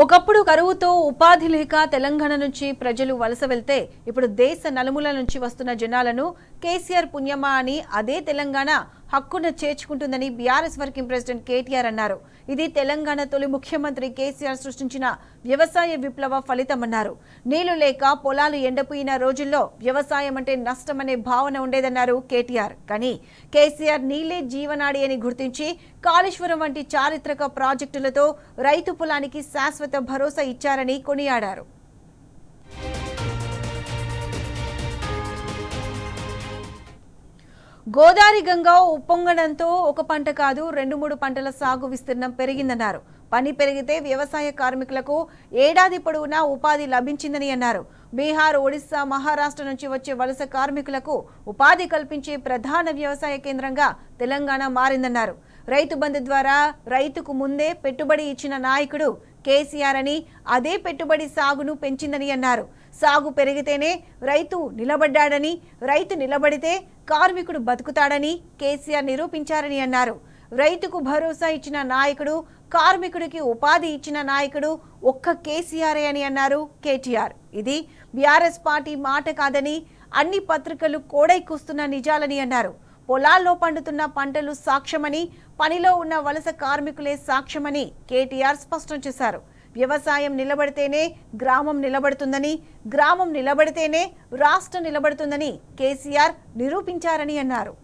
ఒకప్పుడు కరువుతో ఉపాధి లేక తెలంగాణ నుంచి ప్రజలు వలస వెళ్తే ఇప్పుడు దేశ నలుమూల నుంచి వస్తున్న జనాలను కేసీఆర్ పుణ్యమా అని అదే తెలంగాణ హక్కున చేర్చుకుంటుందని బీఆర్ఎస్ వర్కింగ్ ప్రెసిడెంట్ కేటీఆర్ అన్నారు. ఇది తెలంగాణ తొలి ముఖ్యమంత్రి కేసీఆర్ సృష్టించిన వ్యవసాయ విప్లవ ఫలితమన్నారు. నీళ్లు లేక పొలాలు ఎండిపోయిన రోజుల్లో వ్యవసాయం అంటే నష్టమనే భావన ఉండేదన్నారు కేటీఆర్. కానీ కేసీఆర్ నీళ్లే జీవనాడి అని గుర్తించి కాళేశ్వరం వంటి చారిత్రక ప్రాజెక్టులతో రైతు పొలానికి శాశ్వత భరోసా ఇచ్చారని కొనియాడారు. గోదావరి గంగ ఉప్పొంగడంతో ఒక పంట కాదు 2-3 పంటల సాగు విస్తీర్ణం పెరిగిందన్నారు. పని పెరిగితే వ్యవసాయ కార్మికులకు ఏడాది పొడవునా ఉపాధి లభించిందని అన్నారు. బీహార్, ఒడిశా, మహారాష్ట్ర నుంచి వచ్చే వలస కార్మికులకు ఉపాధి కల్పించే ప్రధాన వ్యవసాయ కేంద్రంగా తెలంగాణ మారిందన్నారు. రైతు బంధు ద్వారా రైతుకు ముందే పెట్టుబడి ఇచ్చిన నాయకుడు కేసీఆర్ అని, అదే పెట్టుబడి సాగును పెంచిందని అన్నారు. సాగు పెరిగితేనే రైతు నిలబడ్డాడని, రైతు నిలబడితే కార్మికుడు బతుకుతాడని కేసీఆర్ నిరూపించారని అన్నారు. రైతుకు భరోసా ఇచ్చిన నాయకుడు, కార్మికుడికి ఉపాధి ఇచ్చిన నాయకుడు ఒక్క కేసీఆర్ అని అన్నారు కేటీఆర్. ఇది బీఆర్ఎస్ పార్టీ మాట కాదని, అన్ని పత్రికలు కోడైకొస్తున్న నిజాలని అన్నారు. పొలాల్లో పండుతున్న పంటలు సాక్ష్యమని, పనిలో ఉన్న వలస కార్మికులే సాక్ష్యమని కేటీఆర్ స్పష్టం చేశారు. వ్యవసాయం నిలబడితేనే గ్రామం నిలబడుతుందని, గ్రామం నిలబడితేనే రాష్ట్రం నిలబడుతుందని కేసీఆర్ నిరూపించారని అన్నారు.